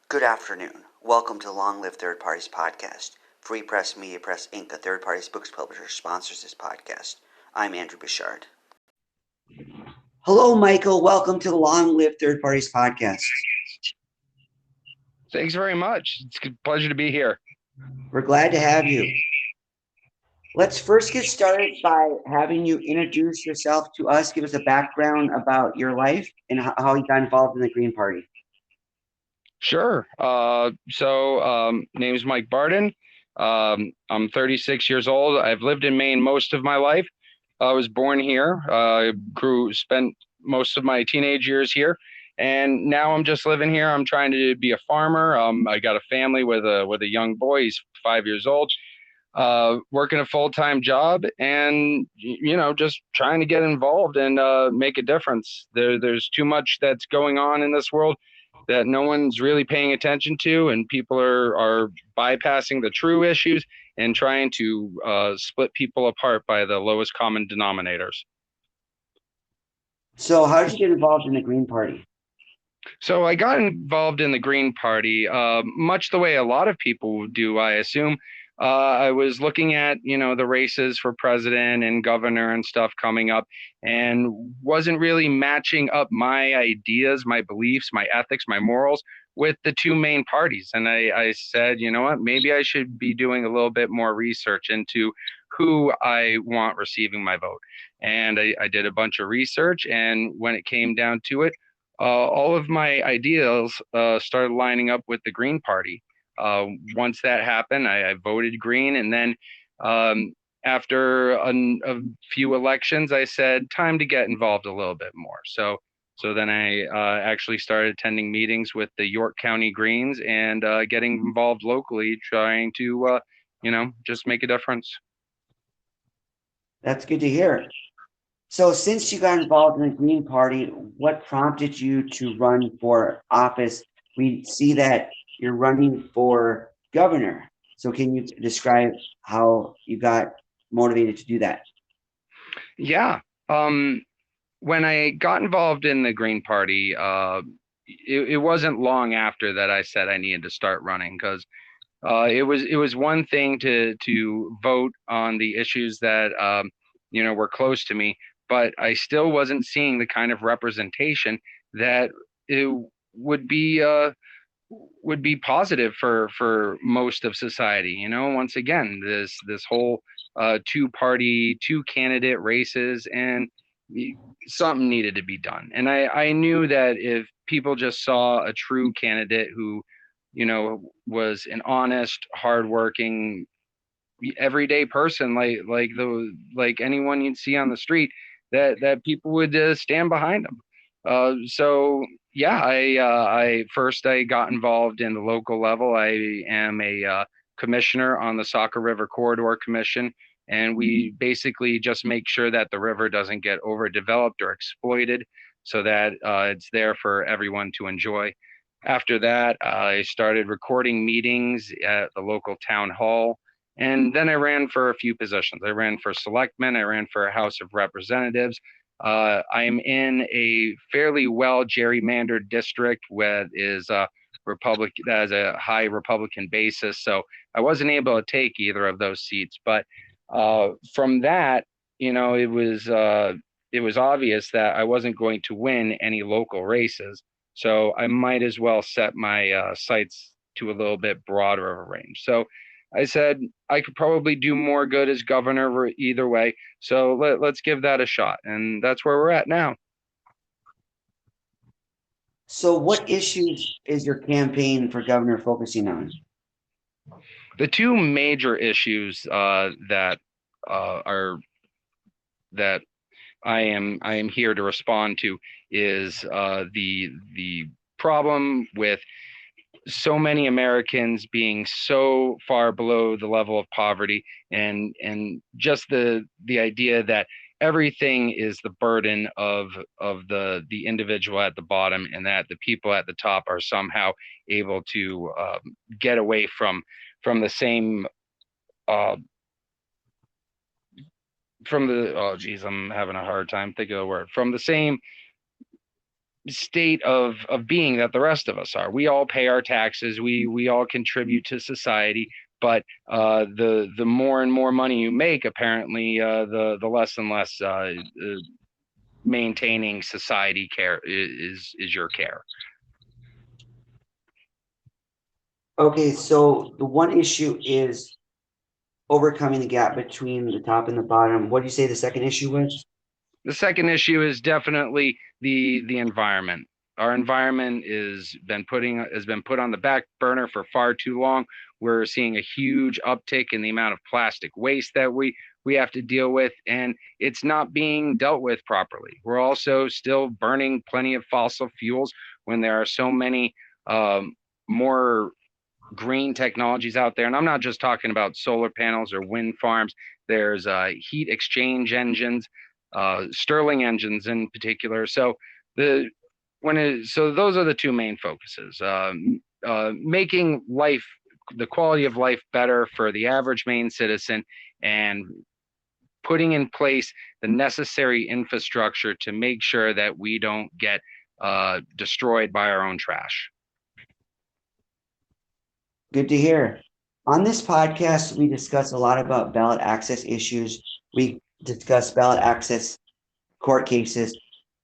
Good afternoon. Welcome to the Long Live Third Parties podcast. Free Press Media Press Inc., a third parties books publisher, sponsors this podcast. I'm Andrew Bouchard. Hello, Michael. Welcome to the Long Live Third Parties podcast. Thanks very much. It's a pleasure to be here. We're glad to have you. Let's first get started by having you introduce yourself to us. Give us a background about your life and how you got involved in the Green Party. Sure. Name is Mike Barden. I'm 36 years old. I've lived in Maine most of my life. I was born here. Spent most of my teenage years here, and now I'm just living here. I'm trying to be a farmer. I got a family with a young boy. He's 5 years old. Working a full-time job, and just trying to get involved and make a difference. There's too much that's going on in this world that no one's really paying attention to, and people are bypassing the true issues and trying to split people apart by the lowest common denominators. So how did you get involved in the Green Party? So I got involved in the Green Party much the way a lot of people do, I assume. I was looking at, the races for president and governor and stuff coming up, and wasn't really matching up my ideas, my beliefs, my ethics, my morals with the two main parties. And I said, you know what, maybe I should be doing a little bit more research into who I want receiving my vote. And I did a bunch of research, and when it came down to it, all of my ideals started lining up with the Green Party. Once that happened, I voted Green, and then after a few elections, I said time to get involved a little bit more. So then I actually started attending meetings with the York County Greens and getting involved locally, trying to just make a difference. That's good to hear. So since you got involved in the Green Party, what prompted you to run for office? We see that you're running for governor. So can you describe how you got motivated to do that? Yeah. When I got involved in the Green Party, it wasn't long after that I said I needed to start running, because it was one thing to vote on the issues that were close to me, but I still wasn't seeing the kind of representation that it would be positive for most of society. Once again, this whole two candidate races, and something needed to be done. And I knew that if people just saw a true candidate who was an honest, hardworking, everyday person, like anyone you'd see on the street, that people would stand behind them. So yeah, I got involved in the local level. I am a commissioner on the Saco River Corridor Commission, and we basically just make sure that the river doesn't get overdeveloped or exploited, so that it's there for everyone to enjoy. After that, I started recording meetings at the local town hall. And then I ran for a few positions. I ran for selectman. I ran for a House of Representatives. I'm in a fairly well gerrymandered district that is that has a high Republican basis. So I wasn't able to take either of those seats. But from that, it was obvious that I wasn't going to win any local races. So I might as well set my sights to a little bit broader of a range. So I said I could probably do more good as governor either way. So let's give that a shot. And that's where we're at now. So what issues is your campaign for governor focusing on? The two major issues that I am here to respond to is the problem with so many Americans being so far below the level of poverty, and just the idea that everything is the burden of the individual at the bottom, and that the people at the top are somehow able to get away from the same I'm having a hard time thinking of the word, from the same state of being that the rest of us are. We all pay our taxes. We all contribute to society. But the more and more money you make, apparently, the less and less maintaining society care is your care. Okay, so the one issue is overcoming the gap between the top and the bottom. What do you say the second issue was? The second issue is definitely the environment. Our environment has been put on the back burner for far too long. We're seeing a huge uptick in the amount of plastic waste that we have to deal with, and it's not being dealt with properly. We're also still burning plenty of fossil fuels when there are so many more green technologies out there. And I'm not just talking about solar panels or wind farms. There's heat exchange engines, Stirling engines in particular. So those are the two main focuses: making life, the quality of life, better for the average Maine citizen, and putting in place the necessary infrastructure to make sure that we don't get destroyed by our own trash. Good to hear. On this podcast, we discuss a lot about ballot access issues. We discuss ballot access court cases.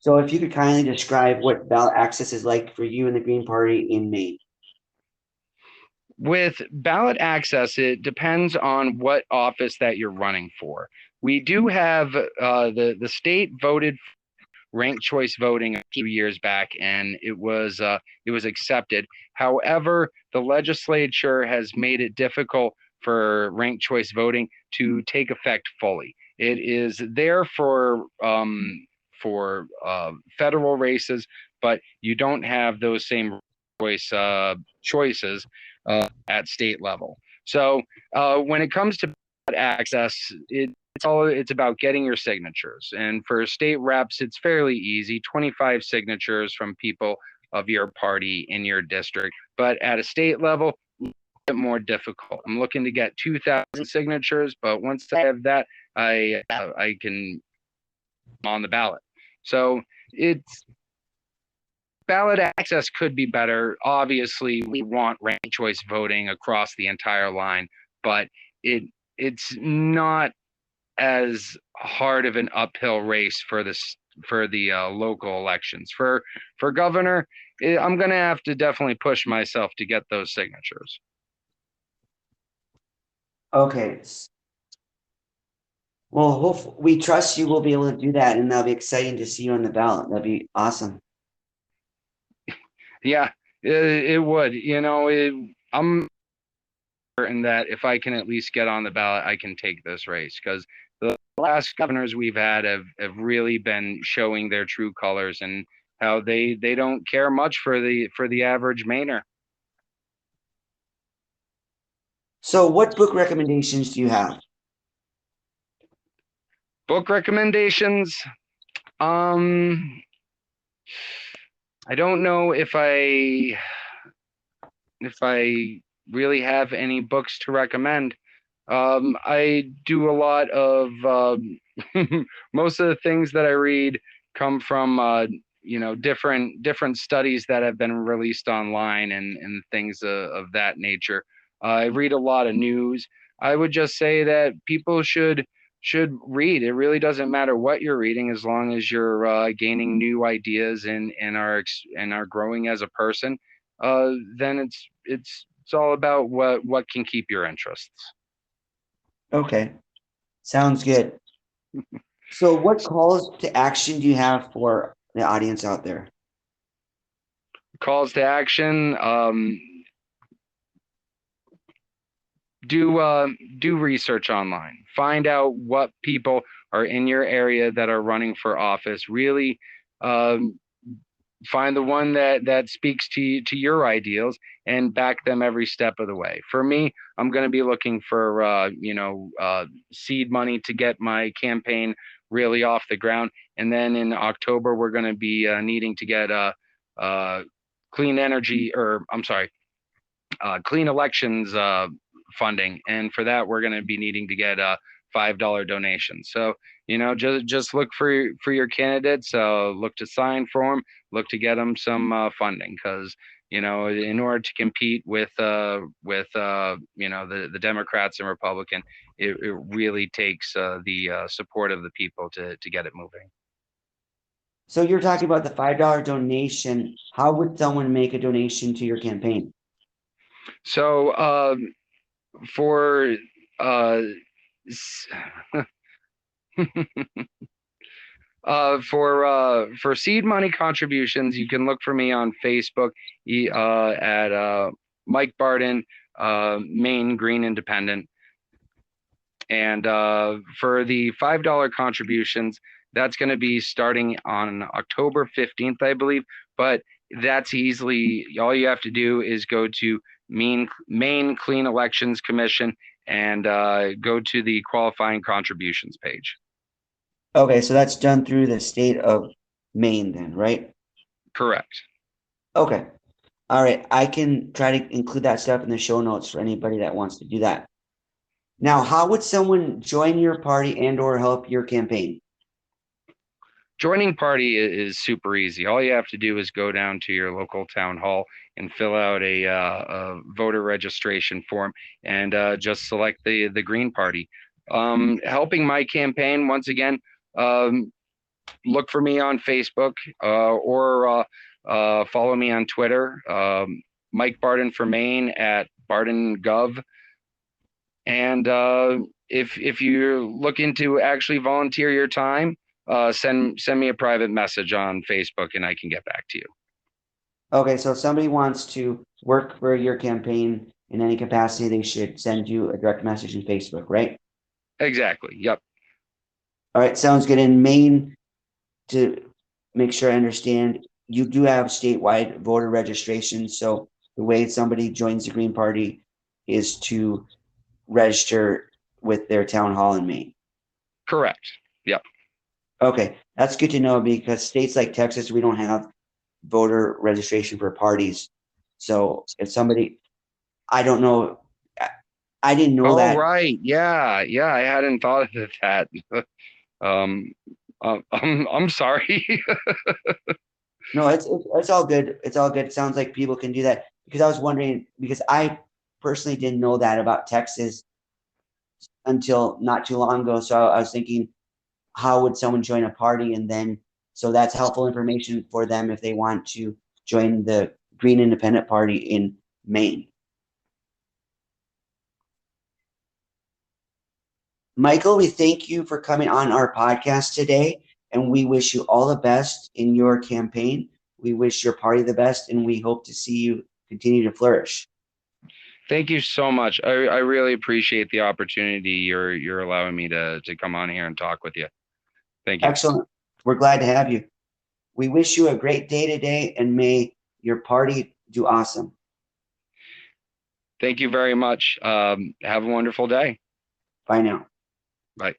So if you could kindly describe what ballot access is like for you and the Green Party in Maine. With ballot access, it depends on what office that you're running for. We do have the state voted ranked choice voting a few years back, and it was accepted. However, the legislature has made it difficult for ranked choice voting to take effect fully. It is there for federal races, but you don't have those same choices at state level. So when it comes to access, it's about getting your signatures. And for state reps, it's fairly easy: 25 signatures from people of your party in your district. But at a state level, a bit more difficult. I'm looking to get 2,000 signatures, but once I have that, I can on the ballot. So it's ballot access could be better. Obviously, we want ranked choice voting across the entire line, but it's not as hard of an uphill race for the local elections. For governor, I'm going to have to definitely push myself to get those signatures. Okay. Well, we trust you will be able to do that, and that'll be exciting to see you on the ballot. That'd be awesome. Yeah, it would. I'm certain that if I can at least get on the ballot, I can take this race, because the last governors we've had have really been showing their true colors, and how they don't care much for the average Mainer. So what book recommendations do you have? Book recommendations. I don't know if I really have any books to recommend. I do a lot of most of the things that I read come from different studies that have been released online, and things of that nature. I read a lot of news. I would just say that people should read. It really doesn't matter what you're reading, as long as you're gaining new ideas and are growing as a person. Then it's all about what can keep your interests. Okay, sounds good. So what calls to action do you have for the audience out there? Calls to action. Do research online. Find out what people are in your area that are running for office. Really find the one that speaks to your ideals, and back them every step of the way. For me, I'm going to be looking for seed money to get my campaign really off the ground, and then in October we're going to be needing to get clean energy, or I'm sorry, clean elections funding, and for that we're going to be needing to get $5 donation. So, just look for your candidates, look to sign for them, look to get them some funding, because in order to compete with the Democrats and Republican, it really takes the support of the people to get it moving. So you're talking about the $5 donation. How would someone make a donation to your campaign? So for uh, for seed money contributions, you can look for me on Facebook at Mike Barden, Maine Green Independent. And for the $5 contributions, that's going to be starting on October 15th, I believe. But that's easily, all you have to do is go to Maine Clean Elections Commission and go to the qualifying contributions page. Okay, so that's done through the state of Maine then, right? Correct. Okay. All right. I can try to include that stuff in the show notes for anybody that wants to do that. Now, how would someone join your party and or help your campaign? Joining party is super easy. All you have to do is go down to your local town hall and fill out a voter registration form, and just select the Green Party. Helping my campaign, once again, look for me on Facebook, or follow me on Twitter. Mike Barden for Maine at BardenGov. And if you're looking to actually volunteer your time, send me a private message on Facebook and I can get back to you. Okay, so if somebody wants to work for your campaign in any capacity, they should send you a direct message in Facebook, right? Exactly. Yep. All right, sounds good. In Maine, to make sure I understand, you do have statewide voter registration. So the way somebody joins the Green Party is to register with their town hall in Maine. Correct. Yep. Okay, that's good to know, because states like Texas, we don't have voter registration for parties. So if somebody, I don't know, I didn't know Oh, that. right. Yeah. Yeah. I hadn't thought of that. um, I'm sorry. No, it's all good. It's all good. It sounds like people can do that, because I was wondering, because I personally didn't know that about Texas until not too long ago. So I was thinking, how would someone join a party? And then, so that's helpful information for them if they want to join the Green Independent Party in Maine. Michael, we thank you for coming on our podcast today, and we wish you all the best in your campaign. We wish your party the best, and we hope to see you continue to flourish. Thank you so much. I really appreciate the opportunity you're allowing me to come on here and talk with you. Thank you. Excellent. We're glad to have you. We wish you a great day today, and may your party do awesome. Thank you very much. Have a wonderful day. Bye now. Bye.